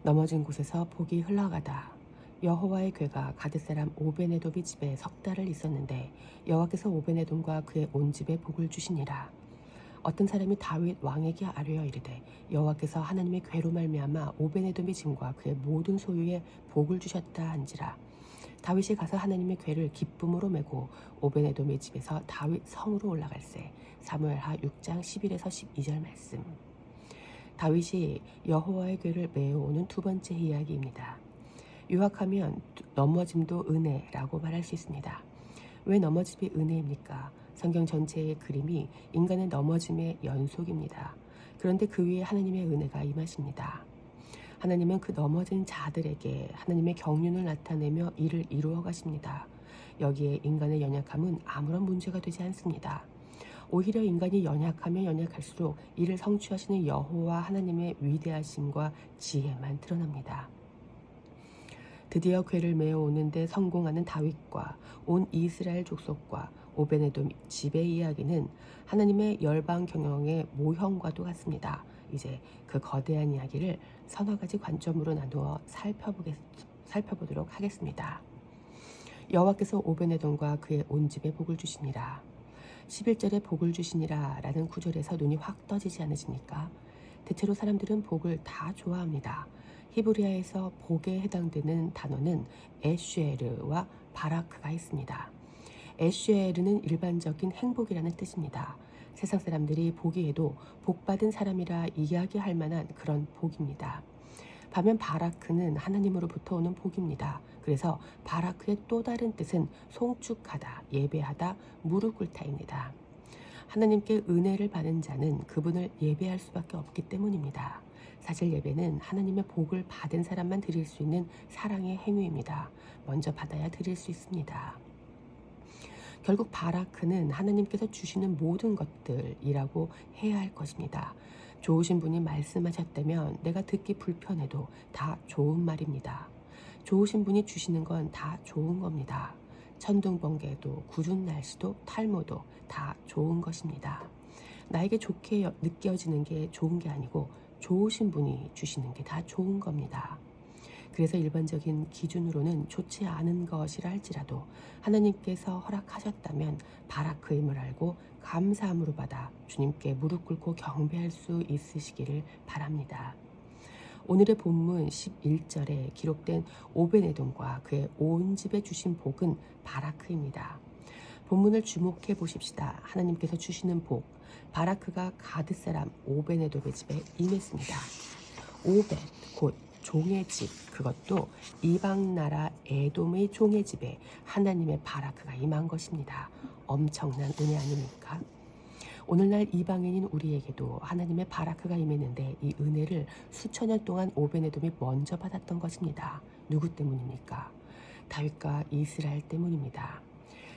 넘어진 곳에서 복이 흘러가다. 여호와의 괴가 가드 사람 오베네돔의 집에 석 달을 있었는데 여호와께서 오베네돔과 그의 온 집에 복을 주시니라. 어떤 사람이 다윗 왕에게 아뢰어 이르되 여호와께서 하나님의 괴로 말미암아 오베네돔의 짐과 그의 모든 소유에 복을 주셨다 한지라. 다윗이 가서 하나님의 괴를 기쁨으로 메고 오베네돔의 집에서 다윗 성으로 올라갈새. 사무엘하 6장 11에서 12절 말씀. 다윗이 여호와의 괴를 메어오는 두 번째 이야기입니다. 요약하면 넘어짐도 은혜라고 말할 수 있습니다. 왜 넘어짐이 은혜입니까? 성경 전체의 그림이 인간의 넘어짐의 연속입니다. 그런데 그 위에 하나님의 은혜가 임하십니다. 하나님은 그 넘어진 자들에게 하나님의 경륜을 나타내며 이를 이루어 가십니다. 여기에 인간의 연약함은 아무런 문제가 되지 않습니다. 오히려 인간이 연약하면 연약할수록 이를 성취하시는 여호와 하나님의 위대하심과 지혜만 드러납니다. 드디어 괴를 메어오는 데 성공하는 다윗과 온 이스라엘 족속과 오베네돔 집의 이야기는 하나님의 열방 경영의 모형과도 같습니다. 이제 그 거대한 이야기를 서너 가지 관점으로 나누어 살펴보도록 하겠습니다. 여호와께서 오베네돔과 그의 온 집에 복을 주시니라. 11절에 복을 주시니라 라는 구절에서 눈이 확 떠지지 않으십니까? 대체로 사람들은 복을 다 좋아합니다. 히브리어에서 복에 해당되는 단어는 에슈에르와 바라크가 있습니다. 에슈에르는 일반적인 행복이라는 뜻입니다. 세상 사람들이 보기에도 복받은 사람이라 이야기할 만한 그런 복입니다. 반면 바라크는 하나님으로부터 오는 복입니다. 그래서 바라크의 또 다른 뜻은 송축하다, 예배하다, 무릎 꿇다입니다. 하나님께 은혜를 받은 자는 그분을 예배할 수밖에 없기 때문입니다. 사실 예배는 하나님의 복을 받은 사람만 드릴 수 있는 사랑의 행위입니다. 먼저 받아야 드릴 수 있습니다. 결국 바라크는 하나님께서 주시는 모든 것들이라고 해야 할 것입니다. 좋으신 분이 말씀하셨다면 내가 듣기 불편해도 다 좋은 말입니다. 좋으신 분이 주시는 건 다 좋은 겁니다. 천둥번개도 궂은 날씨도 탈모도 다 좋은 것입니다. 나에게 좋게 느껴지는 게 좋은 게 아니고 좋으신 분이 주시는 게 다 좋은 겁니다. 그래서 일반적인 기준으로는 좋지 않은 것이라 할지라도 하나님께서 허락하셨다면 바라크임을 알고 감사함으로 받아 주님께 무릎 꿇고 경배할 수 있으시기를 바랍니다. 오늘의 본문 11절에 기록된 오베네돔과 그의 온 집에 주신 복은 바라크입니다. 본문을 주목해 보십시다. 하나님께서 주시는 복, 바라크가 가드 사람 오베네돔의 집에 임했습니다. 오벳, 곧 종의 집, 그것도 이방 나라 에돔의 종의 집에 하나님의 바라크가 임한 것입니다. 엄청난 은혜 아닙니까? 오늘날 이방인인 우리에게도 하나님의 바라크가 임했는데 이 은혜를 수천 년 동안 오베네돔이 먼저 받았던 것입니다. 누구 때문입니까? 다윗과 이스라엘 때문입니다.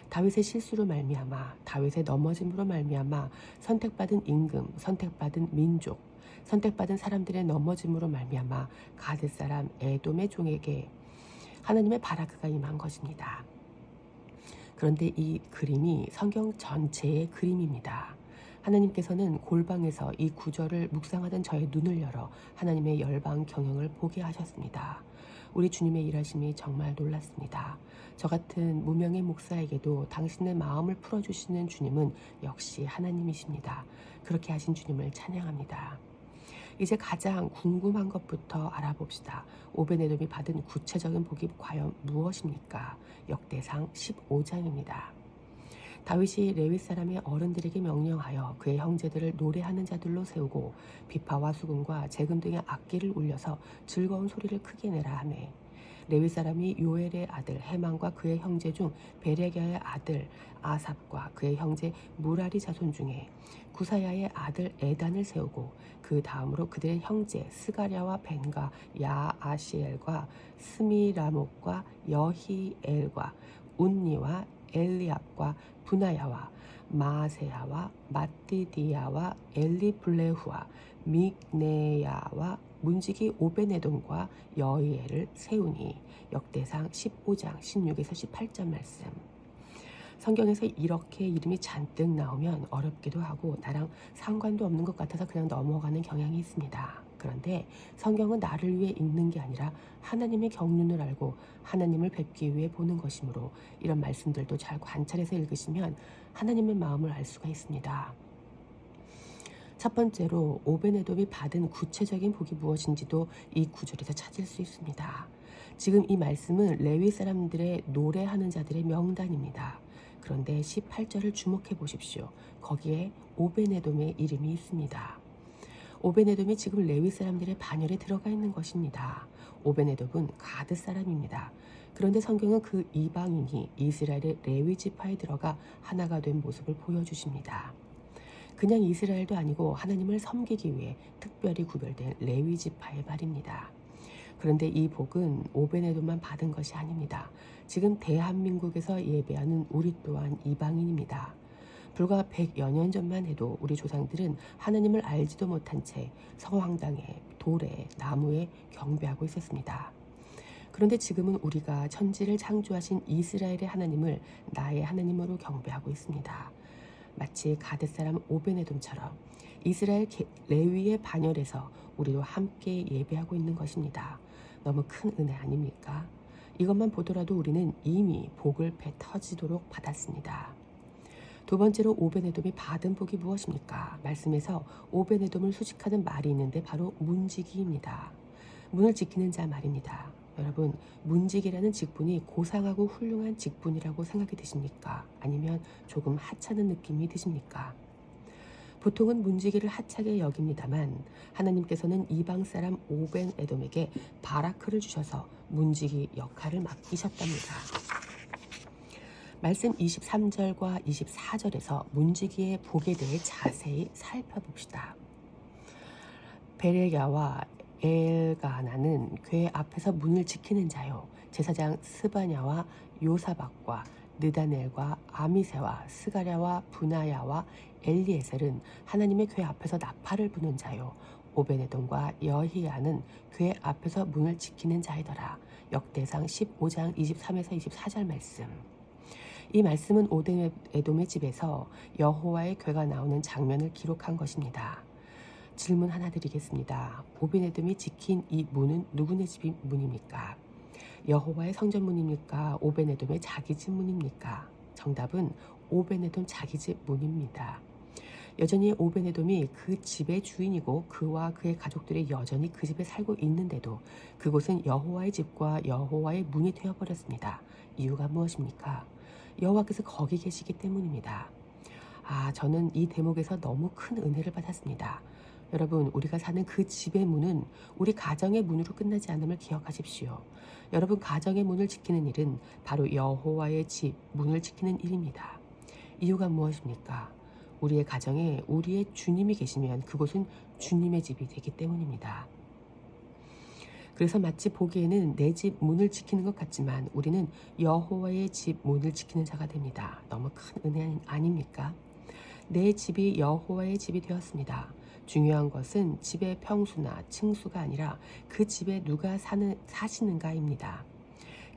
다윗의 실수로 말미암아, 다윗의 넘어짐으로 말미암아 선택받은 임금, 선택받은 민족, 선택받은 사람들의 넘어짐으로 말미암아 가드 사람 에돔의 종에게 하나님의 바라크가 임한 것입니다. 그런데 이 그림이 성경 전체의 그림입니다. 하나님께서는 골방에서 이 구절을 묵상하던 저의 눈을 열어 하나님의 열방 경영을 보게 하셨습니다. 우리 주님의 일하심이 정말 놀랐습니다. 저 같은 무명의 목사에게도 당신의 마음을 풀어주시는 주님은 역시 하나님이십니다. 그렇게 하신 주님을 찬양합니다. 이제 가장 궁금한 것부터 알아봅시다. 오베네돔이 받은 구체적인 복이 과연 무엇입니까? 역대상 15장입니다. 다윗이 레위 사람의 어른들에게 명령하여 그의 형제들을 노래하는 자들로 세우고 비파와 수금과 재금 등의 악기를 울려서 즐거운 소리를 크게 내라 하매 레위 사람이 요엘의 아들 헤만과 그의 형제 중 베레기야의 아들 아삽과 그의 형제 무라리 자손 중에 구사야의 아들 에단을 세우고 그 다음으로 그들의 형제 스가랴와 벤과 야아시엘과 스미라목과 여히엘과 운니와 엘리압과 분하야와 마세야와 마띠디야와 엘리블레후와 믹네야와 문지기 오베네돔과 여이엘을 세우니. 역대상 15장 16에서 18절 말씀. 성경에서 이렇게 이름이 잔뜩 나오면 어렵기도 하고 나랑 상관도 없는 것 같아서 그냥 넘어가는 경향이 있습니다. 그런데 성경은 나를 위해 읽는 게 아니라 하나님의 경륜을 알고 하나님을 뵙기 위해 보는 것이므로 이런 말씀들도 잘 관찰해서 읽으시면 하나님의 마음을 알 수가 있습니다. 첫 번째로 오베네돔이 받은 구체적인 복이 무엇인지도 이 구절에서 찾을 수 있습니다. 지금 이 말씀은 레위 사람들의 노래하는 자들의 명단입니다. 그런데 18절을 주목해 보십시오. 거기에 오베네돔의 이름이 있습니다. 오베네돔이 지금 레위 사람들의 반열에 들어가 있는 것입니다. 오베네돔은 가드 사람입니다. 그런데 성경은 그 이방인이 이스라엘의 레위 지파에 들어가 하나가 된 모습을 보여주십니다. 그냥 이스라엘도 아니고 하나님을 섬기기 위해 특별히 구별된 레위 지파의 말입니다. 그런데 이 복은 오베네돔만 받은 것이 아닙니다. 지금 대한민국에서 예배하는 우리 또한 이방인입니다. 불과 100여 년 전만 해도 우리 조상들은 하나님을 알지도 못한 채 성황당에, 돌에, 나무에 경배하고 있었습니다. 그런데 지금은 우리가 천지를 창조하신 이스라엘의 하나님을 나의 하나님으로 경배하고 있습니다. 마치 가드 사람 오베네돔처럼 이스라엘 레위의 반열에서 우리도 함께 예배하고 있는 것입니다. 너무 큰 은혜 아닙니까? 이것만 보더라도 우리는 이미 복을 배 터지도록 받았습니다. 두 번째로 오베네돔이 받은 복이 무엇입니까? 말씀에서 오베네돔을 수식하는 말이 있는데 바로 문지기입니다. 문을 지키는 자 말입니다. 여러분, 문지기라는 직분이 고상하고 훌륭한 직분이라고 생각이 드십니까? 아니면 조금 하찮은 느낌이 드십니까? 보통은 문지기를 하찮게 여깁니다만 하나님께서는 이방 사람 오벤에돔에게 바라크를 주셔서 문지기 역할을 맡기셨답니다. 말씀 23절과 24절에서 문지기의 복에 대해 자세히 살펴봅시다. 베레야와 엘가나는 궤 앞에서 문을 지키는 자요. 제사장 스바냐와 요사박과 느다넬과 아미세와 스가랴와 분하야와 엘리에셀은 하나님의 궤 앞에서 나팔을 부는 자요. 오베네돔과 여히야는 궤 앞에서 문을 지키는 자이더라. 역대상 15장 23에서 24절 말씀. 이 말씀은 오베네돔의 집에서 여호와의 궤가 나오는 장면을 기록한 것입니다. 질문 하나 드리겠습니다. 오베네돔이 지킨 이 문은 누구네 집이 문입니까? 여호와의 성전 문입니까? 오베네돔의 자기 집 문입니까? 정답은 오베네돔 자기 집 문입니다. 여전히 오베네돔이 그 집의 주인이고 그와 그의 가족들이 여전히 그 집에 살고 있는데도 그곳은 여호와의 집과 여호와의 문이 되어버렸습니다. 이유가 무엇입니까? 여호와께서 거기 계시기 때문입니다. 저는 이 대목에서 너무 큰 은혜를 받았습니다. 여러분, 우리가 사는 그 집의 문은 우리 가정의 문으로 끝나지 않음을 기억하십시오. 여러분, 가정의 문을 지키는 일은 바로 여호와의 집, 문을 지키는 일입니다. 이유가 무엇입니까? 우리의 가정에 우리의 주님이 계시면 그곳은 주님의 집이 되기 때문입니다. 그래서 마치 보기에는 내 집 문을 지키는 것 같지만 우리는 여호와의 집 문을 지키는 자가 됩니다. 너무 큰 은혜 아닙니까? 내 집이 여호와의 집이 되었습니다. 중요한 것은 집의 평수나 층수가 아니라 그 집에 누가 사시는가입니다.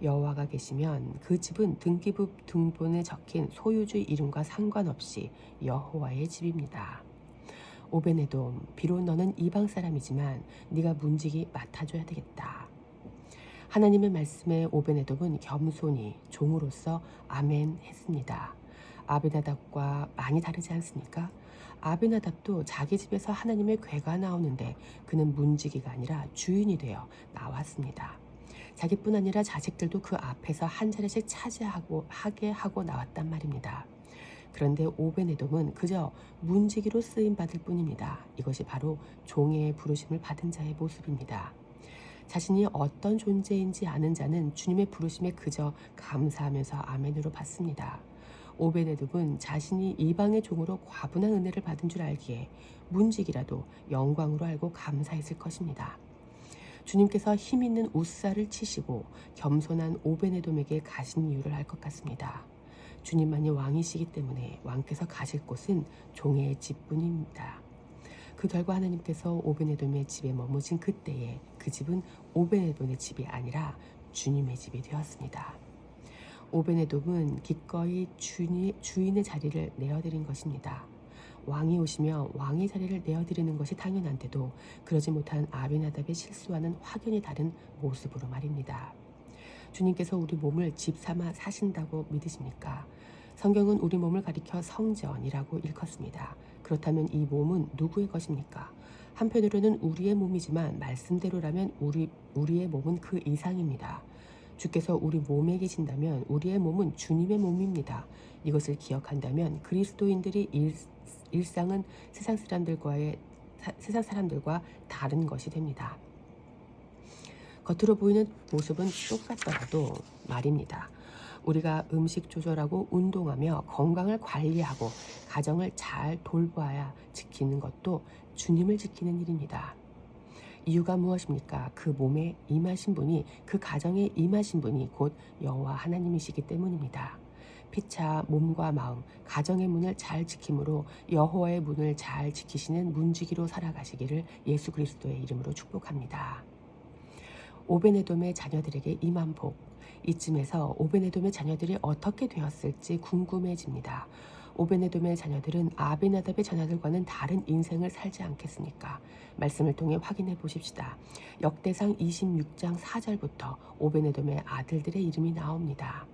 여호와가 계시면 그 집은 등기부 등본에 적힌 소유주 이름과 상관없이 여호와의 집입니다. 오베네돔, 비록 너는 이방 사람이지만 네가 문지기 맡아줘야 되겠다. 하나님의 말씀에 오베네돔은 겸손히 종으로서 아멘 했습니다. 아비나답과 많이 다르지 않습니까? 아비나답도 자기 집에서 하나님의 궤가 나오는데 그는 문지기가 아니라 주인이 되어 나왔습니다. 자기뿐 아니라 자식들도 그 앞에서 한 자리씩 차지하게 하고 나왔단 말입니다. 그런데 오베네돔은 그저 문지기로 쓰임받을 뿐입니다. 이것이 바로 종의 부르심을 받은 자의 모습입니다. 자신이 어떤 존재인지 아는 자는 주님의 부르심에 그저 감사하면서 아멘으로 받습니다. 오베네돔은 자신이 이방의 종으로 과분한 은혜를 받은 줄 알기에 문지기라도 영광으로 알고 감사했을 것입니다. 주님께서 힘있는 웃사를 치시고 겸손한 오베네돔에게 가신 이유를 알 것 같습니다. 주님만이 왕이시기 때문에 왕께서 가실 곳은 종의 집뿐입니다. 그 결과 하나님께서 오베네돔의 집에 머무신 그때에 그 집은 오베네돔의 집이 아니라 주님의 집이 되었습니다. 오베네돔은 기꺼이 주인의 자리를 내어드린 것입니다. 왕이 오시며 왕의 자리를 내어드리는 것이 당연한데도 그러지 못한 아비나답의 실수와는 확연히 다른 모습으로 말입니다. 주님께서 우리 몸을 집 삼아 사신다고 믿으십니까? 성경은 우리 몸을 가리켜 성전이라고 일컫습니다. 그렇다면 이 몸은 누구의 것입니까? 한편으로는 우리의 몸이지만 말씀대로라면 우리의 몸은 그 이상입니다. 주께서 우리 몸에 계신다면 우리의 몸은 주님의 몸입니다. 이것을 기억한다면 그리스도인들이 일상은 세상 사람들과 다른 것이 됩니다. 겉으로 보이는 모습은 똑같더라도 말입니다. 우리가 음식 조절하고 운동하며 건강을 관리하고 가정을 잘 돌봐야 지키는 것도 주님을 지키는 일입니다. 이유가 무엇입니까? 그 몸에 임하신 분이, 그 가정에 임하신 분이 곧 여호와 하나님이시기 때문입니다. 피차 몸과 마음, 가정의 문을 잘 지킴으로 여호와의 문을 잘 지키시는 문지기로 살아가시기를 예수 그리스도의 이름으로 축복합니다. 오베네돔의 자녀들에게 임한 복. 이쯤에서 오베네돔의 자녀들이 어떻게 되었을지 궁금해집니다. 오베네돔의 자녀들은 아비나답의 자녀들과는 다른 인생을 살지 않겠습니까? 말씀을 통해 확인해 보십시다. 역대상 26장 4절부터 오베네돔의 아들들의 이름이 나옵니다.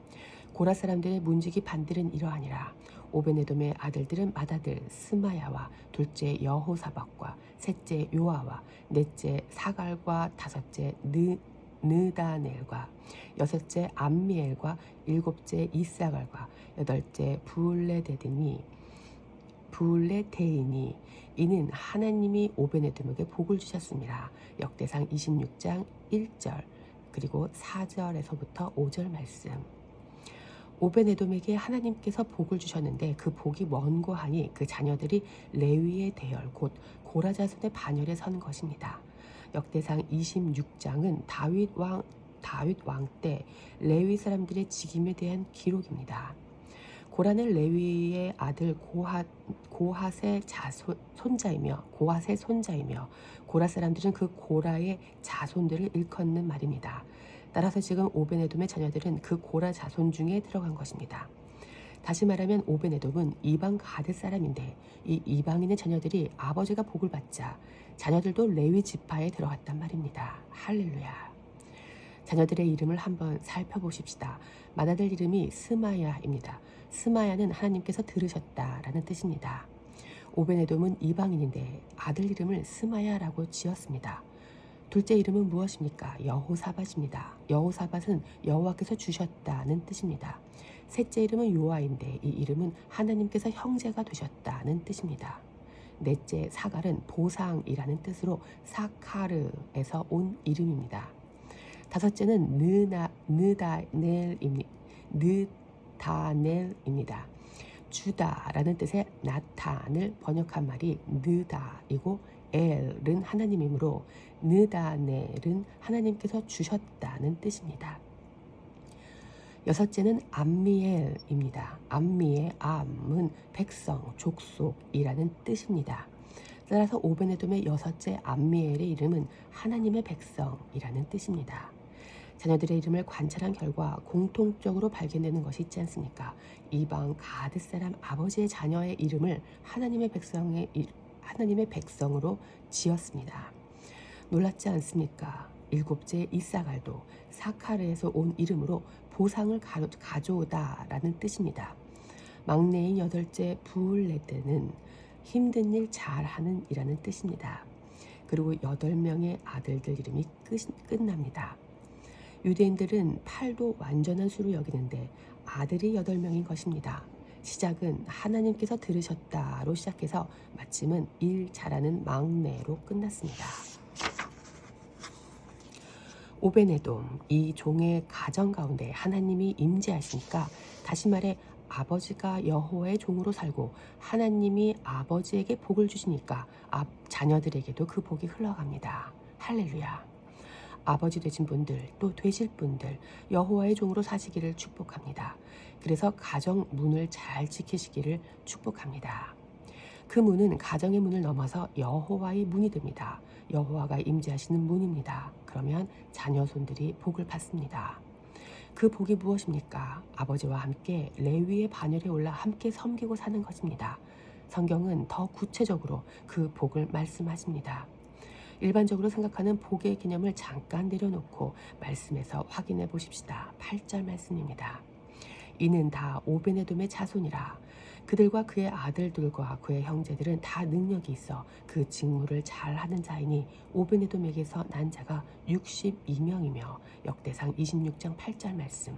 고라 사람들의 문지기 반들은 이러하니라. 오베네돔의 아들들은 맏아들 스마야와 둘째 여호사박과 셋째 요아와 넷째 사갈과 다섯째 느다넬과 여섯째 암미엘과 일곱째 이사갈과 여덟째 부울레데이니 이는 하나님이 오베네돔에게 복을 주셨습니다. 역대상 26장 1절 그리고 4절에서부터 5절 말씀. 오베네돔에게 하나님께서 복을 주셨는데 그 복이 원고하니 그 자녀들이 레위의 대열 곧 고라 자손의 반열에 선 것입니다. 역대상 26장은 다윗 왕 때 레위 사람들의 직임에 대한 기록입니다. 고라는 레위의 아들 고핫의 손자이며 고라 사람들은 그 고라의 자손들을 일컫는 말입니다. 따라서 지금 오베네돔의 자녀들은 그 고라 자손 중에 들어간 것입니다. 다시 말하면 오베네돔은 이방 가드 사람인데 이 이방인의 자녀들이 아버지가 복을 받자 자녀들도 레위 지파에 들어갔단 말입니다. 할렐루야. 자녀들의 이름을 한번 살펴보십시다. 맏아들 이름이 스마야입니다. 스마야는 하나님께서 들으셨다라는 뜻입니다. 오베네돔은 이방인인데 아들 이름을 스마야라고 지었습니다. 둘째 이름은 무엇입니까? 여호사밧입니다. 여호사밧은 여호와께서 주셨다는 뜻입니다. 셋째 이름은 요아인데 이 이름은 하나님께서 형제가 되셨다는 뜻입니다. 넷째 사갈은 보상이라는 뜻으로 사카르에서 온 이름입니다. 다섯째는 느다넬입니다. 주다라는 뜻의 나탄을 번역한 말이 느다이고 엘은 하나님이므로 느다넬은 하나님께서 주셨다는 뜻입니다. 여섯째는 암미엘입니다. 암미의 암은 백성, 족속이라는 뜻입니다. 따라서 오베네돔의 여섯째 암미엘의 이름은 하나님의 백성이라는 뜻입니다. 자녀들의 이름을 관찰한 결과 공통적으로 발견되는 것이 있지 않습니까? 이방 가드 사람 아버지의 자녀의 이름을 하나님의 백성으로 지었습니다. 놀랍지 않습니까? 일곱째 이사갈도 사카르에서 온 이름으로 보상을 가져오다라는 뜻입니다. 막내인 여덟째 부울레드는 힘든 일 잘하는 이라는 뜻입니다. 그리고 8명의 아들들 이름이 끝납니다. 유대인들은 8도 완전한 수로 여기는데 아들이 8명인 것입니다. 시작은 하나님께서 들으셨다로 시작해서 마침은 일 잘하는 막내로 끝났습니다. 오베네돔, 이 종의 가정 가운데 하나님이 임재하시니까 다시 말해 아버지가 여호와의 종으로 살고 하나님이 아버지에게 복을 주시니까 자녀들에게도 그 복이 흘러갑니다. 할렐루야. 아버지 되신 분들 또 되실 분들 여호와의 종으로 사시기를 축복합니다. 그래서 가정 문을 잘 지키시기를 축복합니다. 그 문은 가정의 문을 넘어서 여호와의 문이 됩니다. 여호와가 임재하시는 문입니다. 그러면 자녀손들이 복을 받습니다. 그 복이 무엇입니까? 아버지와 함께 레위의 반열에 올라 함께 섬기고 사는 것입니다. 성경은 더 구체적으로 그 복을 말씀하십니다. 일반적으로 생각하는 복의 개념을 잠깐 내려놓고 말씀에서 확인해 보십시다. 8절 말씀입니다. 이는 다 오베네돔의 자손이라. 그들과 그의 아들들과 그의 형제들은 다 능력이 있어 그 직무를 잘하는 자이니 오베네돔에게서 난 자가 62명이며 역대상 26장 8절 말씀.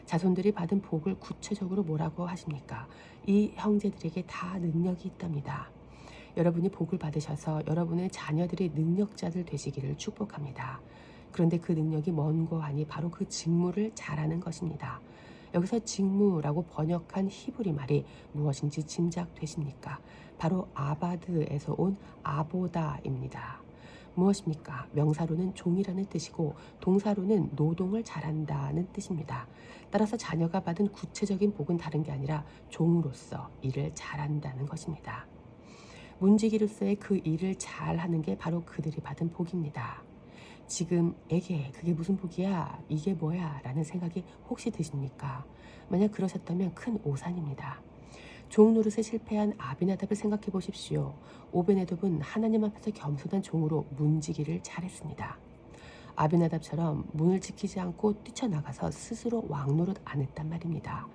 자손들이 받은 복을 구체적으로 뭐라고 하십니까? 이 형제들에게 다 능력이 있답니다. 여러분이 복을 받으셔서 여러분의 자녀들이 능력자들 되시기를 축복합니다. 그런데 그 능력이 뭔고 하니 바로 그 직무를 잘하는 것입니다. 여기서 직무라고 번역한 히브리 말이 무엇인지 짐작되십니까? 바로 아바드에서 온 아보다입니다. 무엇입니까? 명사로는 종이라는 뜻이고 동사로는 노동을 잘한다는 뜻입니다. 따라서 자녀가 받은 구체적인 복은 다른 게 아니라 종으로서 일을 잘한다는 것입니다. 문지기로서의 그 일을 잘하는 게 바로 그들이 받은 복입니다. 지금 에게 그게 무슨 복이야? 이게 뭐야? 라는 생각이 혹시 드십니까? 만약 그러셨다면 큰 오산입니다. 종 노릇에 실패한 아비나답을 생각해 보십시오. 오베네돔은 하나님 앞에서 겸손한 종으로 문지기를 잘했습니다. 아비나답처럼 문을 지키지 않고 뛰쳐나가서 스스로 왕노릇 안 했단 말입니다.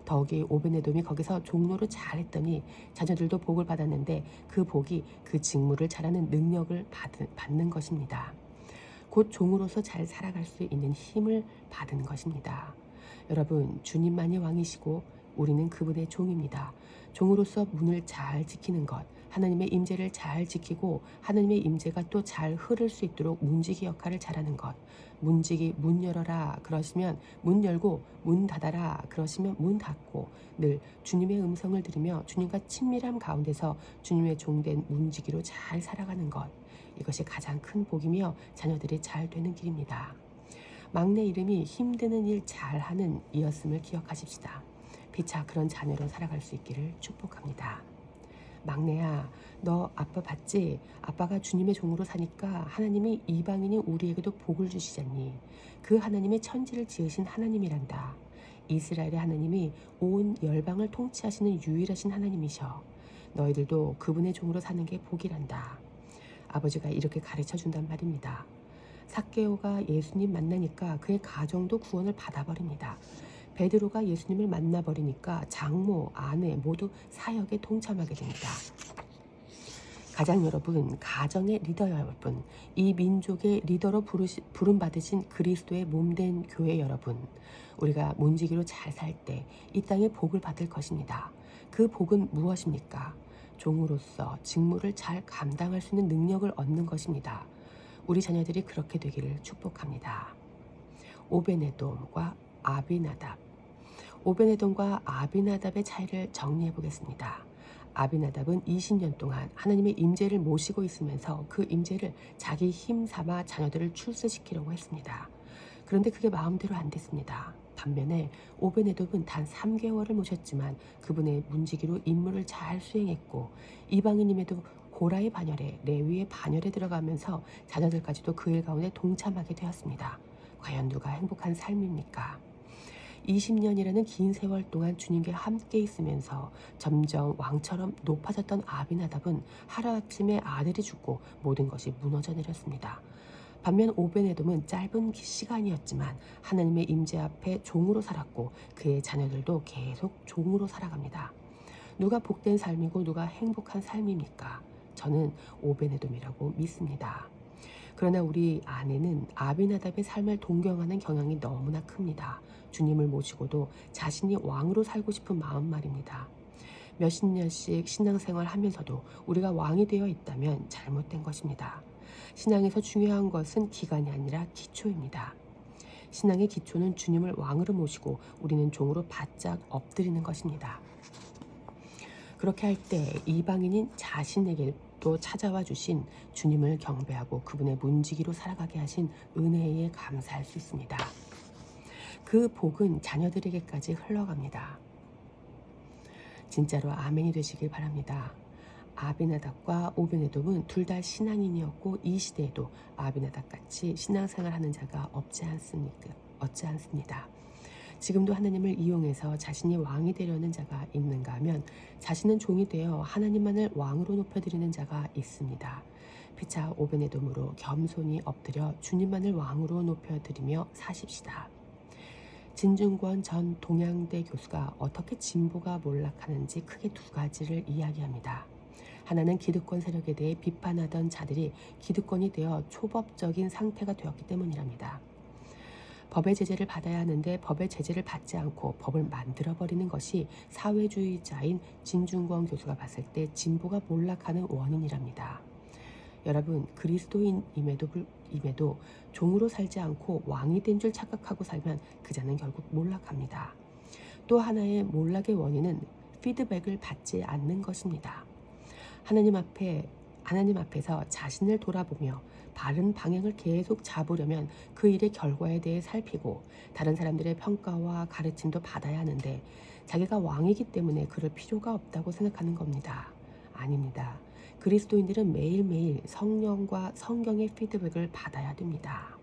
더욱이 오베네돔이 거기서 종노릇 잘했더니 자녀들도 복을 받았는데 그 복이 그 직무를 잘하는 능력을 받는 것입니다. 곧 종으로서 잘 살아갈 수 있는 힘을 받은 것입니다. 여러분, 주님만이 왕이시고 우리는 그분의 종입니다. 종으로서 문을 잘 지키는 것, 하나님의 임재를 잘 지키고 하나님의 임재가 또 잘 흐를 수 있도록 문지기 역할을 잘하는 것. 문지기 문 열어라 그러시면 문 열고 문 닫아라 그러시면 문 닫고 늘 주님의 음성을 들으며 주님과 친밀함 가운데서 주님의 종된 문지기로 잘 살아가는 것. 이것이 가장 큰 복이며 자녀들이 잘 되는 길입니다. 막내 이름이 힘드는 일 잘하는 이었음을 기억하십시다. 피차 그런 자녀로 살아갈 수 있기를 축복합니다. 막내야, 너 아빠 봤지? 아빠가 주님의 종으로 사니까 하나님이 이방인이 우리에게도 복을 주시잖니. 그 하나님의 천지를 지으신 하나님이란다. 이스라엘의 하나님이 온 열방을 통치하시는 유일하신 하나님이셔. 너희들도 그분의 종으로 사는 게 복이란다. 아버지가 이렇게 가르쳐 준단 말입니다. 삭개오가 예수님 만나니까 그의 가정도 구원을 받아버립니다. 베드로가 예수님을 만나버리니까 장모, 아내 모두 사역에 동참하게 됩니다. 가장 여러분, 가정의 리더 여러분, 이 민족의 리더로 부름받으신 그리스도의 몸된 교회 여러분, 우리가 문지기로 잘 살 때 이 땅에 복을 받을 것입니다. 그 복은 무엇입니까? 종으로서 직무를 잘 감당할 수 있는 능력을 얻는 것입니다. 우리 자녀들이 그렇게 되기를 축복합니다. 오베네돔과 아비나답. 오베네돔과 아비나답의 차이를 정리해 보겠습니다. 아비나답은 20년 동안 하나님의 임재를 모시고 있으면서 그 임재를 자기 힘 삼아 자녀들을 출세시키려고 했습니다. 그런데 그게 마음대로 안 됐습니다. 반면에 오베네돔은 단 3개월을 모셨지만 그분의 문지기로 임무를 잘 수행했고 이방인임에도 고라의 반열에 레위의 반열에 들어가면서 자녀들까지도 그 일 가운데 동참하게 되었습니다. 과연 누가 행복한 삶입니까? 20년이라는 긴 세월 동안 주님께 함께 있으면서 점점 왕처럼 높아졌던 아비나답은 하루아침에 아들이 죽고 모든 것이 무너져 내렸습니다. 반면 오베네돔은 짧은 시간이었지만 하나님의 임재 앞에 종으로 살았고 그의 자녀들도 계속 종으로 살아갑니다. 누가 복된 삶이고 누가 행복한 삶입니까? 저는 오베네돔이라고 믿습니다. 그러나 우리 아내는 아비나답의 삶을 동경하는 경향이 너무나 큽니다. 주님을 모시고도 자신이 왕으로 살고 싶은 마음 말입니다. 몇십 년씩 신앙생활 하면서도 우리가 왕이 되어 있다면 잘못된 것입니다. 신앙에서 중요한 것은 기간이 아니라 기초입니다. 신앙의 기초는 주님을 왕으로 모시고 우리는 종으로 바짝 엎드리는 것입니다. 그렇게 할 때 이방인인 자신에게 또 찾아와 주신 주님을 경배하고 그분의 문지기로 살아가게 하신 은혜에 감사할 수 있습니다. 그 복은 자녀들에게까지 흘러갑니다. 진짜로 아멘이 되시길 바랍니다. 아비나답과 오베네돔은 둘 다 신앙인이었고 이 시대에도 아비나답같이 신앙생활하는 자가 없지 않습니다. 지금도 하나님을 이용해서 자신이 왕이 되려는 자가 있는가 하면 자신은 종이 되어 하나님만을 왕으로 높여드리는 자가 있습니다. 피차 오베네돔으로 겸손히 엎드려 주님만을 왕으로 높여드리며 사십시다. 진중권 전 동양대 교수가 어떻게 진보가 몰락하는지 크게 두 가지를 이야기합니다. 하나는 기득권 세력에 대해 비판하던 자들이 기득권이 되어 초법적인 상태가 되었기 때문이랍니다. 법의 제재를 받아야 하는데 법의 제재를 받지 않고 법을 만들어버리는 것이 사회주의자인 진중권 교수가 봤을 때 진보가 몰락하는 원인이랍니다. 여러분, 그리스도인임에도 종으로 살지 않고 왕이 된 줄 착각하고 살면 그 자는 결국 몰락합니다. 또 하나의 몰락의 원인은 피드백을 받지 않는 것입니다. 하나님 앞에서 자신을 돌아보며 바른 방향을 계속 잡으려면 그 일의 결과에 대해 살피고 다른 사람들의 평가와 가르침도 받아야 하는데 자기가 왕이기 때문에 그럴 필요가 없다고 생각하는 겁니다. 아닙니다. 그리스도인들은 매일매일 성령과 성경의 피드백을 받아야 됩니다.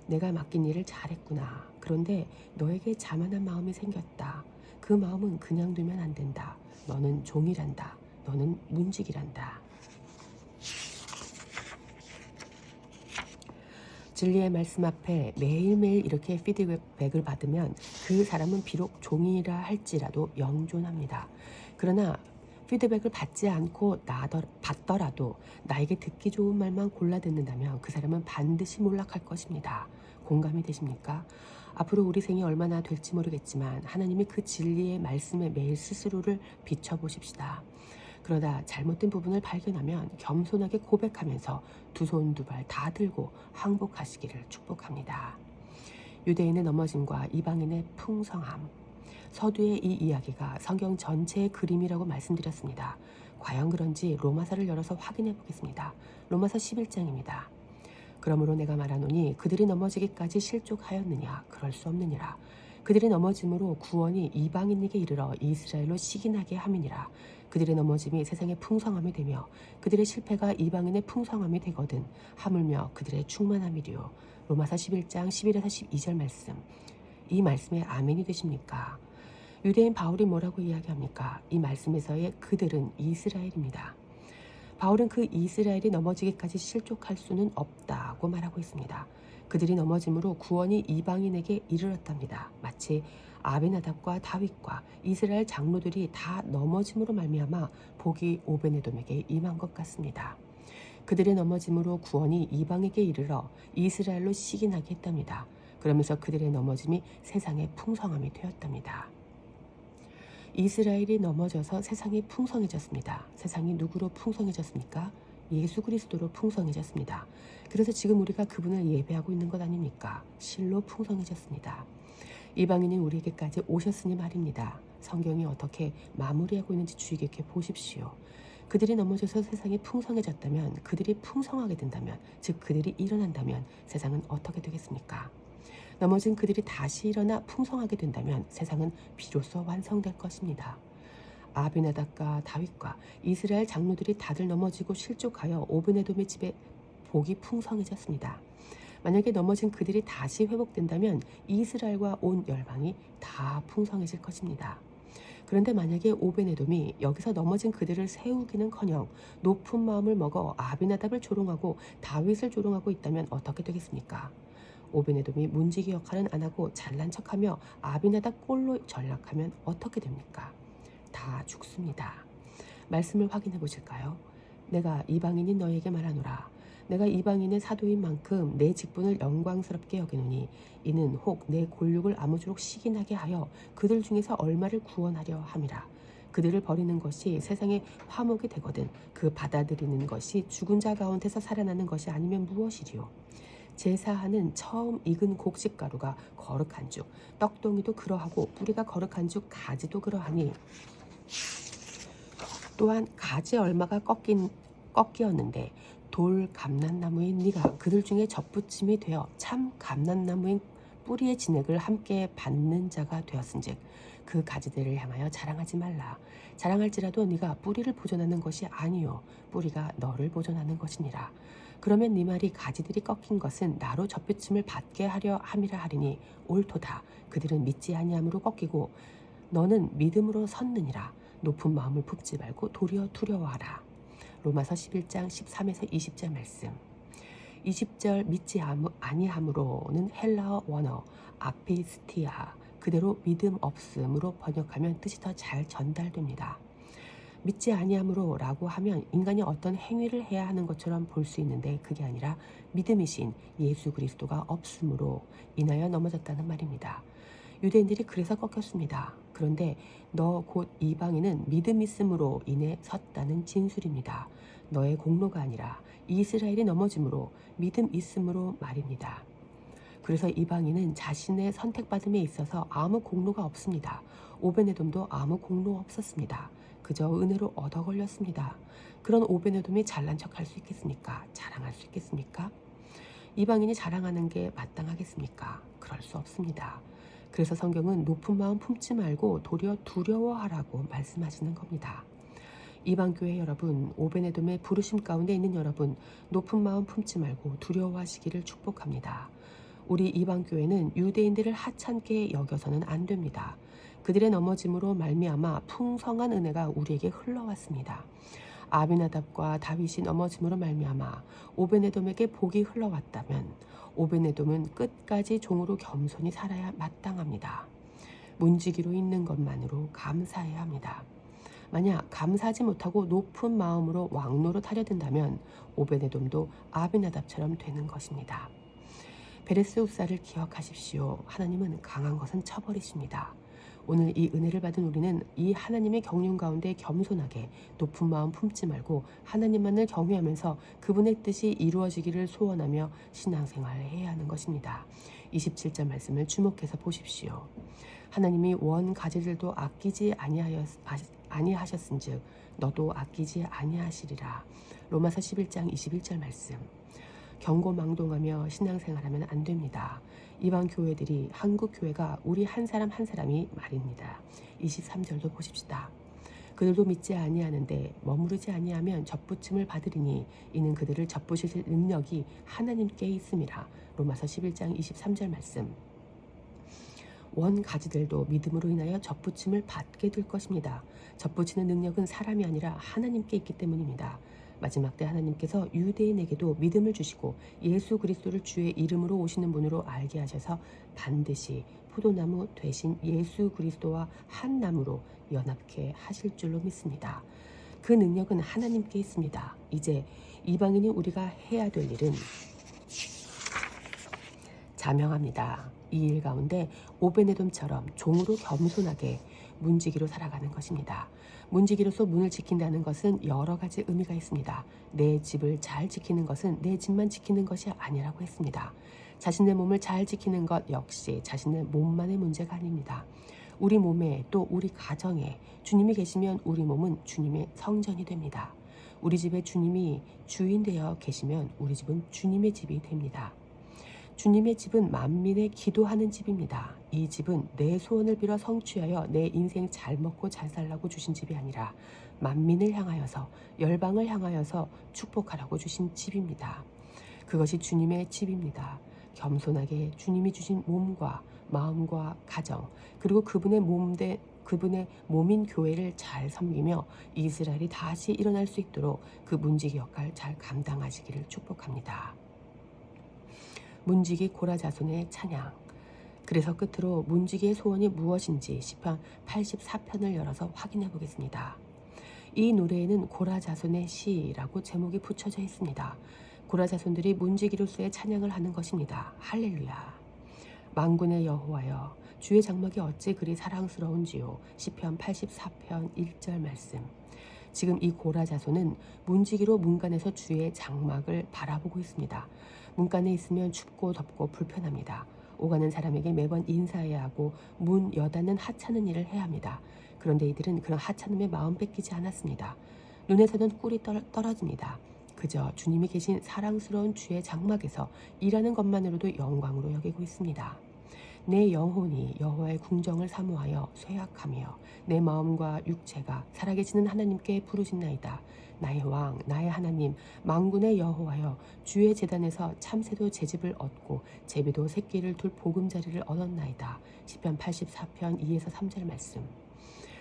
내가 맡긴 일을 잘했구나. 그런데 너에게 자만한 마음이 생겼다. 그 마음은 그냥 두면 안 된다. 너는 종이란다. 너는 문직이란다. 진리의 말씀 앞에 매일매일 이렇게 피드백을 받으면 그 사람은 비록 종이라 할지라도 영존합니다. 그러나 피드백을 받지 않고 받더라도 나에게 듣기 좋은 말만 골라 듣는다면 그 사람은 반드시 몰락할 것입니다. 공감이 되십니까? 앞으로 우리 생이 얼마나 될지 모르겠지만 하나님이 그 진리의 말씀에 매일 스스로를 비춰보십시다. 그러다 잘못된 부분을 발견하면 겸손하게 고백하면서 두 손 두 발 다 들고 항복하시기를 축복합니다. 유대인의 넘어짐과 이방인의 풍성함. 서두의 이 이야기가 성경 전체의 그림이라고 말씀드렸습니다. 과연 그런지 로마서를 열어서 확인해 보겠습니다. 로마서 11장입니다. 그러므로 내가 말하노니 그들이 넘어지기까지 실족하였느냐? 그럴 수 없느니라. 그들의 넘어짐으로 구원이 이방인에게 이르러 이스라엘로 시기나게 함이니라. 그들의 넘어짐이 세상의 풍성함이 되며 그들의 실패가 이방인의 풍성함이 되거든 하물며 그들의 충만함이리요. 로마서 11장 11에서 12절 말씀. 이 말씀에 아멘이 되십니까? 유대인 바울이 뭐라고 이야기합니까? 이 말씀에서의 그들은 이스라엘입니다. 바울은 그 이스라엘이 넘어지기까지 실족할 수는 없다고 말하고 있습니다. 그들이 넘어짐으로 구원이 이방인에게 이르렀답니다. 마치 아비나답과 다윗과 이스라엘 장로들이 다 넘어짐으로 말미암아 복이 오베네돔에게 임한 것 같습니다. 그들의 넘어짐으로 구원이 이방에게 이르러 이스라엘로 시기나게 했답니다. 그러면서 그들의 넘어짐이 세상의 풍성함이 되었답니다. 이스라엘이 넘어져서 세상이 풍성해졌습니다. 세상이 누구로 풍성해졌습니까? 예수 그리스도로 풍성해졌습니다. 그래서 지금 우리가 그분을 예배하고 있는 것 아닙니까? 실로 풍성해졌습니다. 이방인이 우리에게까지 오셨으니 말입니다. 성경이 어떻게 마무리하고 있는지 주의 깊게 보십시오. 그들이 넘어져서 세상이 풍성해졌다면, 그들이 풍성하게 된다면, 즉 그들이 일어난다면 세상은 어떻게 되겠습니까? 넘어진 그들이 다시 일어나 풍성하게 된다면 세상은 비로소 완성될 것입니다. 아비나답과 다윗과 이스라엘 장로들이 다들 넘어지고 실족하여 오베네돔의 집에 복이 풍성해졌습니다. 만약에 넘어진 그들이 다시 회복된다면 이스라엘과 온 열방이 다 풍성해질 것입니다. 그런데 만약에 오베네돔이 여기서 넘어진 그들을 세우기는커녕 높은 마음을 먹어 아비나답을 조롱하고 다윗을 조롱하고 있다면 어떻게 되겠습니까? 오베네돔이 문지기 역할은 안 하고 잘난 척하며 아비나답 꼴로 전락하면 어떻게 됩니까? 다 죽습니다. 말씀을 확인해 보실까요? 내가 이방인인 너에게 말하노라. 내가 이방인의 사도인 만큼 내 직분을 영광스럽게 여기노니 이는 혹 내 골육을 아무쪼록 시기나게 하여 그들 중에서 얼마를 구원하려 함이라. 그들을 버리는 것이 세상의 화목이 되거든 그 받아들이는 것이 죽은 자 가운데서 살아나는 것이 아니면 무엇이리요? 제사하는 처음 익은 곡식가루가 거룩한 즉 떡동이도 그러하고 뿌리가 거룩한 즉 가지도 그러하니 또한 가지 얼마가 꺾이었는데 돌 감람나무인 네가 그들 중에 접붙임이 되어 참 감람나무인 뿌리의 진액을 함께 받는 자가 되었은즉 그 가지들을 향하여 자랑하지 말라. 자랑할지라도 네가 뿌리를 보존하는 것이 아니요 뿌리가 너를 보존하는 것이니라. 그러면 네 말이 가지들이 꺾인 것은 나로 젖붙임을 받게 하려 함이라 하리니 옳도다. 그들은 믿지 아니함으로 꺾이고 너는 믿음으로 섰느니라. 높은 마음을 품지 말고 도리어 두려워하라. 로마서 11장 13에서 20절 말씀. 20절 믿지 아니함으로는 헬라어 원어 아피스티아 그대로 믿음 없음으로 번역하면 뜻이 더 잘 전달됩니다. 믿지 아니함으로 라고 하면 인간이 어떤 행위를 해야 하는 것처럼 볼 수 있는데 그게 아니라 믿음이신 예수 그리스도가 없음으로 인하여 넘어졌다는 말입니다. 유대인들이 그래서 꺾였습니다. 그런데 너 곧 이방인은 믿음 있음으로 인해 섰다는 진술입니다. 너의 공로가 아니라 이스라엘이 넘어짐으로 믿음 있음으로 말입니다. 그래서 이방인은 자신의 선택받음에 있어서 아무 공로가 없습니다. 오베네돔도 아무 공로 없었습니다. 그저 은혜로 얻어 걸렸습니다. 그런 오베네돔이 잘난 척할 수 있겠습니까? 자랑할 수 있겠습니까? 이방인이 자랑하는 게 마땅하겠습니까? 그럴 수 없습니다. 그래서 성경은 높은 마음 품지 말고 도리어 두려워하라고 말씀하시는 겁니다. 이방교회 여러분, 오베네돔의 부르심 가운데 있는 여러분, 높은 마음 품지 말고 두려워하시기를 축복합니다. 우리 이방교회는 유대인들을 하찮게 여겨서는 안 됩니다. 그들의 넘어짐으로 말미암아 풍성한 은혜가 우리에게 흘러왔습니다. 아비나답과 다윗이 넘어짐으로 말미암아 오베네돔에게 복이 흘러왔다면 오베네돔은 끝까지 종으로 겸손히 살아야 마땅합니다. 문지기로 있는 것만으로 감사해야 합니다. 만약 감사하지 못하고 높은 마음으로 왕노로 타려든다면 오베네돔도 아비나답처럼 되는 것입니다. 베레스 웁사를 기억하십시오. 하나님은 강한 것은 쳐버리십니다. 오늘 이 은혜를 받은 우리는 이 하나님의 경륜 가운데 겸손하게 높은 마음 품지 말고 하나님만을 경외하면서 그분의 뜻이 이루어지기를 소원하며 신앙생활을 해야 하는 것입니다. 27절 말씀을 주목해서 보십시오. 하나님이 원 가지들도 아끼지 아니하셨은즉 너도 아끼지 아니하시리라. 로마서 11장 21절 말씀. 경고망동하며 신앙생활하면 안 됩니다. 이방 교회들이 한국 교회가 우리 한 사람 한 사람이 말입니다. 23절도 보십시다. 그들도 믿지 아니하는데 머무르지 아니하면 젖붙임을 받으리니 이는 그들을 젖붙이실 능력이 하나님께 있음이라. 로마서 11장 23절 말씀. 원 가지들도 믿음으로 인하여 젖붙임을 받게 될 것입니다. 젖붙이는 능력은 사람이 아니라 하나님께 있기 때문입니다. 마지막 때 하나님께서 유대인에게도 믿음을 주시고 예수 그리스도를 주의 이름으로 오시는 분으로 알게 하셔서 반드시 포도나무 되신 예수 그리스도와 한 나무로 연합케 하실 줄로 믿습니다. 그 능력은 하나님께 있습니다. 이제 이방인이 우리가 해야 될 일은 자명합니다. 이 일 가운데 오베네돔처럼 종으로 겸손하게 문지기로 살아가는 것입니다. 문지기로서 문을 지킨다는 것은 여러 가지 의미가 있습니다. 내 집을 잘 지키는 것은 내 집만 지키는 것이 아니라고 했습니다. 자신의 몸을 잘 지키는 것 역시 자신의 몸만의 문제가 아닙니다. 우리 몸에 또 우리 가정에 주님이 계시면 우리 몸은 주님의 성전이 됩니다. 우리 집에 주님이 주인 되어 계시면 우리 집은 주님의 집이 됩니다. 주님의 집은 만민의 기도하는 집입니다. 이 집은 내 소원을 빌어 성취하여 내 인생 잘 먹고 잘 살라고 주신 집이 아니라 만민을 향하여서 열방을 향하여서 축복하라고 주신 집입니다. 그것이 주님의 집입니다. 겸손하게 주님이 주신 몸과 마음과 가정 그리고 그분의 몸인 교회를 잘 섬기며 이스라엘이 다시 일어날 수 있도록 그 문지기 역할 잘 감당하시기를 축복합니다. 문지기 고라 자손의 찬양. 그래서 끝으로 문지기의 소원이 무엇인지 시편 84편을 열어서 확인해 보겠습니다. 이 노래에는 고라 자손의 시라고 제목이 붙여져 있습니다. 고라 자손들이 문지기로서의 찬양을 하는 것입니다. 할렐루야. 만군의 여호와여 주의 장막이 어찌 그리 사랑스러운지요. 시편 84편 1절 말씀. 지금 이 고라 자손은 문지기로 문간에서 주의 장막을 바라보고 있습니다. 문간에 있으면 춥고 덥고 불편합니다. 오가는 사람에게 매번 인사해야 하고 문 여닫는 하찮은 일을 해야 합니다. 그런데 이들은 그런 하찮음에 마음 뺏기지 않았습니다. 눈에서는 꿀이 떨어집니다. 그저 주님이 계신 사랑스러운 주의 장막에서 일하는 것만으로도 영광으로 여기고 있습니다. 내 영혼이 여호와의 궁정을 사모하여 쇠약하며 내 마음과 육체가 살아계시는 하나님께 부르짖나이다. 나의 왕, 나의 하나님, 만군의 여호와여, 주의 제단에서 참새도 제집을 얻고 제비도 새끼를 둘 보금자리를 얻었나이다. 시편 84편 2에서 3절 말씀.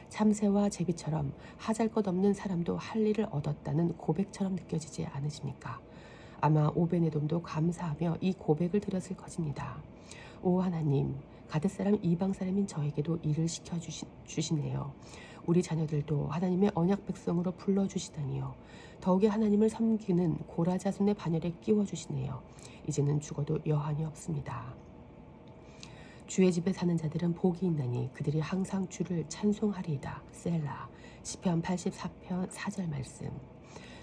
참새와 제비처럼 하잘것없는 사람도 할 일을 얻었다는 고백처럼 느껴지지 않으십니까? 아마 오베네돔도 감사하며 이 고백을 드렸을 것입니다. 오 하나님, 가뎃 사람 이방 사람인 저에게도 일을 시켜주시네요. 우리 자녀들도 하나님의 언약 백성으로 불러주시다니요. 더욱이 하나님을 섬기는 고라 자손의 반열에 끼워주시네요. 이제는 죽어도 여한이 없습니다. 주의 집에 사는 자들은 복이 있나니 그들이 항상 주를 찬송하리이다. 셀라. 시편 84편 4절 말씀.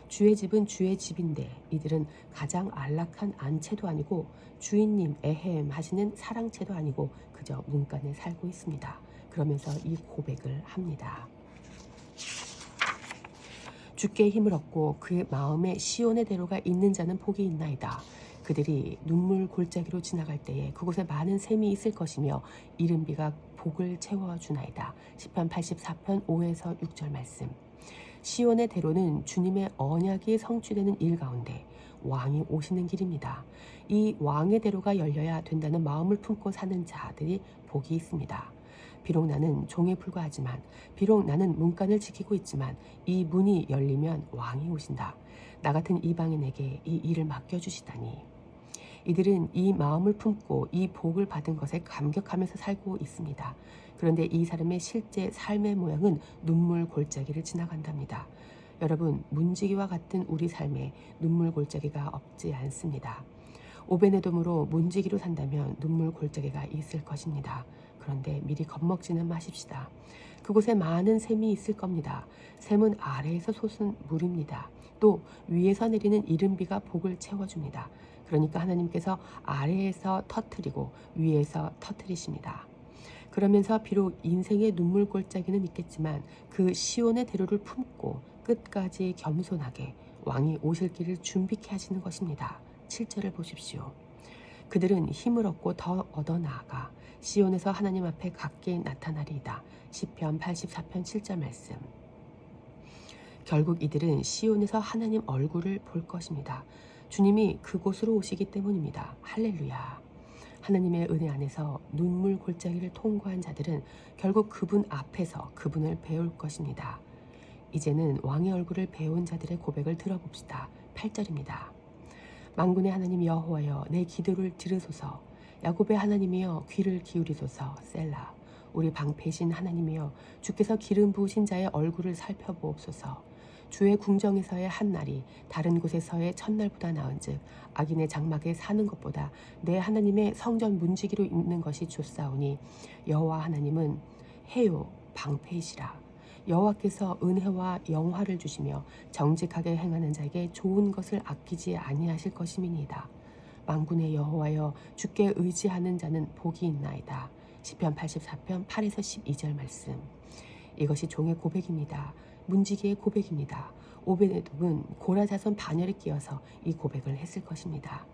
주의 집은 주의 집인데 이들은 가장 안락한 안채도 아니고 주인님 에헴 하시는 사랑채도 아니고 그저 문간에 살고 있습니다. 그러면서 이 고백을 합니다. 주께 힘을 얻고 그의 마음에 시온의 대로가 있는 자는 복이 있나이다. 그들이 눈물 골짜기로 지나갈 때에 그곳에 많은 샘이 있을 것이며 이른 비가 복을 채워주나이다. 시편 84편 5에서 6절 말씀. 시온의 대로는 주님의 언약이 성취되는 일 가운데 왕이 오시는 길입니다. 이 왕의 대로가 열려야 된다는 마음을 품고 사는 자들이 복이 있습니다. 비록 나는 종에 불과하지만, 비록 나는 문간을 지키고 있지만 이 문이 열리면 왕이 오신다. 나 같은 이방인에게 이 일을 맡겨주시다니. 이들은 이 마음을 품고 이 복을 받은 것에 감격하면서 살고 있습니다. 그런데 이 사람의 실제 삶의 모양은 눈물 골짜기를 지나간답니다. 여러분, 문지기와 같은 우리 삶에 눈물 골짜기가 없지 않습니다. 오베네돔으로 문지기로 산다면 눈물 골짜기가 있을 것입니다. 그런데 미리 겁먹지는 마십시다. 그곳에 많은 샘이 있을 겁니다. 샘은 아래에서 솟은 물입니다. 또 위에서 내리는 이른 비가 복을 채워줍니다. 그러니까 하나님께서 아래에서 터뜨리고 위에서 터뜨리십니다. 그러면서 비록 인생의 눈물 골짜기는 있겠지만 그 시온의 대로를 품고 끝까지 겸손하게 왕이 오실 길을 준비케 하시는 것입니다. 7절을 보십시오. 그들은 힘을 얻고 더 얻어 나아가 시온에서 하나님 앞에 각기 나타나리이다. 시편 84편 7절 말씀. 결국 이들은 시온에서 하나님 얼굴을 볼 것입니다. 주님이 그곳으로 오시기 때문입니다. 할렐루야. 하나님의 은혜 안에서 눈물 골짜기를 통과한 자들은 결국 그분 앞에서 그분을 배울 것입니다. 이제는 왕의 얼굴을 배운 자들의 고백을 들어봅시다. 8절입니다. 만군의 하나님 여호와여, 내 기도를 들으소서. 야곱의 하나님이여, 귀를 기울이소서. 셀라. 우리 방패신 하나님이여, 주께서 기름 부으신 자의 얼굴을 살펴보옵소서. 주의 궁정에서의 한 날이 다른 곳에서의 첫날보다 나은즉 악인의 장막에 사는 것보다 내 하나님의 성전 문지기로 있는 것이 좋사오니 여호와 하나님은 해요 방패이시라. 여호와께서 은혜와 영화를 주시며 정직하게 행하는 자에게 좋은 것을 아끼지 아니하실 것임이니이다. 만군의 여호와여, 주께 의지하는 자는 복이 있나이다. 시편 84편 8에서 12절 말씀. 이것이 종의 고백입니다. 문지기의 고백입니다. 오베네돔은 고라 자손 반열에 끼어서 이 고백을 했을 것입니다.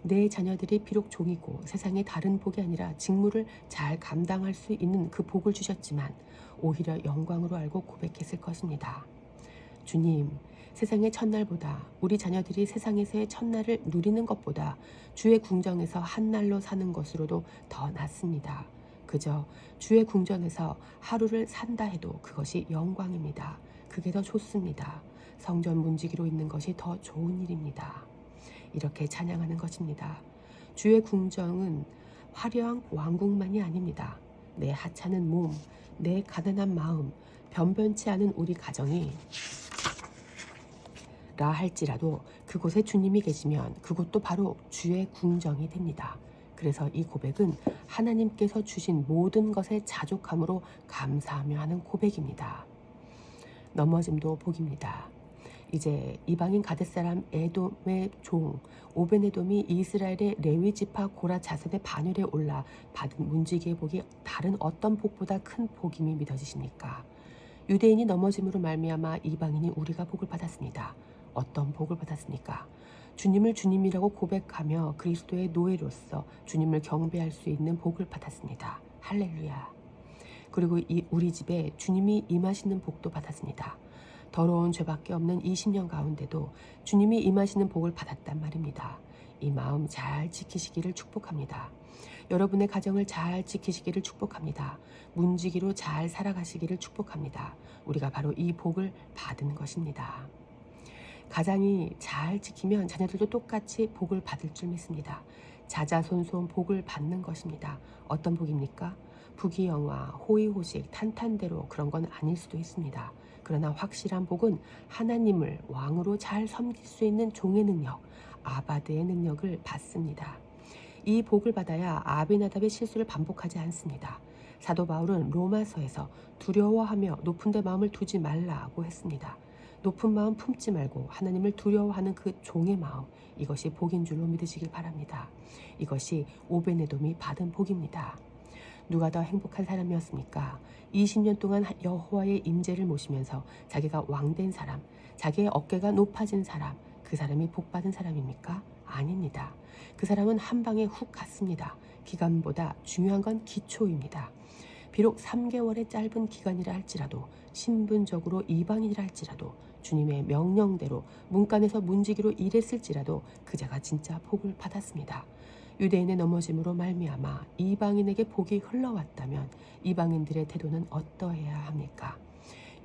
내 자녀들이 비록 종이고 세상의 다른 복이 아니라 직무를 잘 감당할 수 있는 그 복을 주셨지만 오히려 영광으로 알고 고백했을 것입니다. 주님, 세상의 첫날보다 우리 자녀들이 세상에서의 첫날을 누리는 것보다 주의 궁정에서 한 날로 사는 것으로도 더 낫습니다. 그저 주의 궁전에서 하루를 산다 해도 그것이 영광입니다. 그게 더 좋습니다. 성전 문지기로 있는 것이 더 좋은 일입니다. 이렇게 찬양하는 것입니다. 주의 궁정은 화려한 왕궁만이 아닙니다. 내 하찮은 몸, 내 가난한 마음, 변변치 않은 우리 가정이 라 할지라도 그곳에 주님이 계시면 그곳도 바로 주의 궁정이 됩니다. 그래서 이 고백은 하나님께서 주신 모든 것에 자족함으로 감사하며 하는 고백입니다. 넘어짐도 복입니다. 이제 이방인 가뎃 사람 에돔의 종 오베네돔이 이스라엘의 레위 지파 고라 자손의 반열에 올라 받은 문지기의 복이 다른 어떤 복보다 큰 복임이 믿어지십니까? 유대인이 넘어짐으로 말미암아 이방인이 우리가 복을 받았습니다. 어떤 복을 받았습니까? 주님을 주님이라고 고백하며 그리스도의 노예로서 주님을 경배할 수 있는 복을 받았습니다. 할렐루야. 그리고 우리 집에 주님이 임하시는 복도 받았습니다. 더러운 죄밖에 없는 20년 가운데도 주님이 임하시는 복을 받았단 말입니다. 이 마음 잘 지키시기를 축복합니다. 여러분의 가정을 잘 지키시기를 축복합니다. 문지기로 잘 살아가시기를 축복합니다. 우리가 바로 이 복을 받은 것입니다. 가장이 잘 지키면 자녀들도 똑같이 복을 받을 줄 믿습니다. 자자손손 복을 받는 것입니다. 어떤 복입니까? 부귀영화, 호의호식, 탄탄대로 그런 건 아닐 수도 있습니다. 그러나 확실한 복은 하나님을 왕으로 잘 섬길 수 있는 종의 능력, 아바드의 능력을 받습니다. 이 복을 받아야 아비나답의 실수를 반복하지 않습니다. 사도 바울은 로마서에서 두려워하며 높은 데 마음을 두지 말라고 했습니다. 높은 마음 품지 말고 하나님을 두려워하는 그 종의 마음, 이것이 복인 줄로 믿으시길 바랍니다. 이것이 오베네돔이 받은 복입니다. 누가 더 행복한 사람이었습니까? 20년 동안 여호와의 임재를 모시면서 자기가 왕된 사람, 자기의 어깨가 높아진 사람, 그 사람이 복받은 사람입니까? 아닙니다. 그 사람은 한 방에 훅 갔습니다. 기간보다 중요한 건 기초입니다. 비록 3개월의 짧은 기간이라 할지라도, 신분적으로 이방인이라 할지라도, 주님의 명령대로 문간에서 문지기로 일했을지라도 그자가 진짜 복을 받았습니다. 유대인의 넘어짐으로 말미암아 이방인에게 복이 흘러왔다면 이방인들의 태도는 어떠해야 합니까?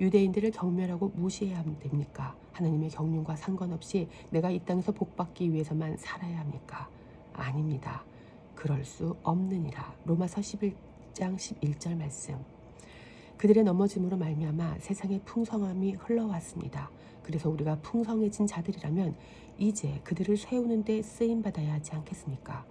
유대인들을 경멸하고 무시해야 됩니까? 하나님의 경륜과 상관없이 내가 이 땅에서 복받기 위해서만 살아야 합니까? 아닙니다. 그럴 수 없느니라. 로마서 11장 11절 말씀. 그들의 넘어짐으로 말미암아 세상의 풍성함이 흘러왔습니다. 그래서 우리가 풍성해진 자들이라면 이제 그들을 세우는 데 쓰임받아야 하지 않겠습니까?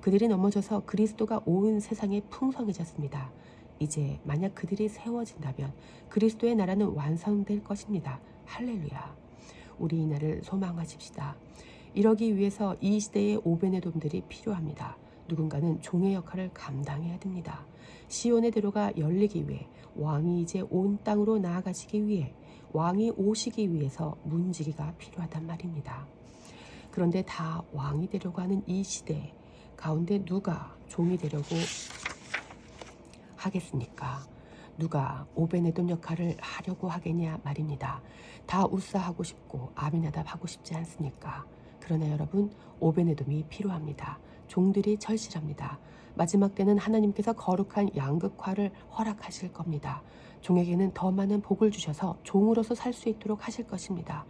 그들이 넘어져서 그리스도가 온 세상에 풍성해졌습니다. 이제 만약 그들이 세워진다면 그리스도의 나라는 완성될 것입니다. 할렐루야. 우리 이 날을 소망하십시다. 이러기 위해서 이 시대의 오베네돔들이 필요합니다. 누군가는 종의 역할을 감당해야 됩니다. 시온의 대로가 열리기 위해, 왕이 이제 온 땅으로 나아가시기 위해, 왕이 오시기 위해서 문지기가 필요하단 말입니다. 그런데 다 왕이 되려고 하는 이 시대 가운데 누가 종이 되려고 하겠습니까? 누가 오베네돔 역할을 하려고 하겠냐 말입니다. 다 우사하고 싶고 아비나답 하고 싶지 않습니까? 그러나 여러분, 오베네돔이 필요합니다. 종들이 절실합니다. 마지막 때는 하나님께서 거룩한 양극화를 허락하실 겁니다. 종에게는 더 많은 복을 주셔서 종으로서 살 수 있도록 하실 것입니다.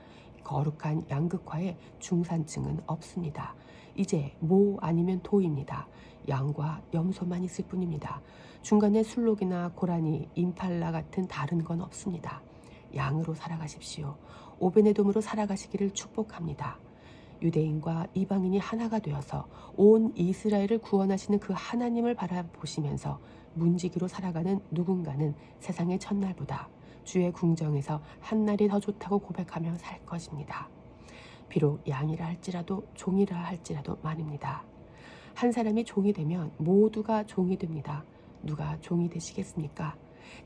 거룩한 양극화에 중산층은 없습니다. 이제 모 아니면 도입니다. 양과 염소만 있을 뿐입니다. 중간에 술록이나 고라니, 임팔라 같은 다른 건 없습니다. 양으로 살아가십시오. 오베네돔으로 살아가시기를 축복합니다. 유대인과 이방인이 하나가 되어서 온 이스라엘을 구원하시는 그 하나님을 바라보시면서 문지기로 살아가는 누군가는 세상의 첫날보다 주의 궁정에서 한날이 더 좋다고 고백하며 살 것입니다. 비록 양이라 할지라도 종이라 할지라도 말입니다. 한 사람이 종이 되면 모두가 종이 됩니다. 누가 종이 되시겠습니까?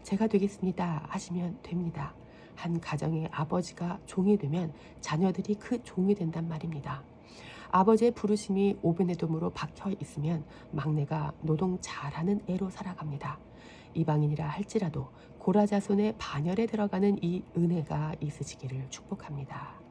제가 되겠습니다 하시면 됩니다. 한 가정의 아버지가 종이 되면 자녀들이 그 종이 된단 말입니다. 아버지의 부르심이 오베네돔으로 박혀 있으면 막내가 노동 잘하는 애로 살아갑니다. 이방인이라 할지라도 고라 자손의 반열에 들어가는 이 은혜가 있으시기를 축복합니다.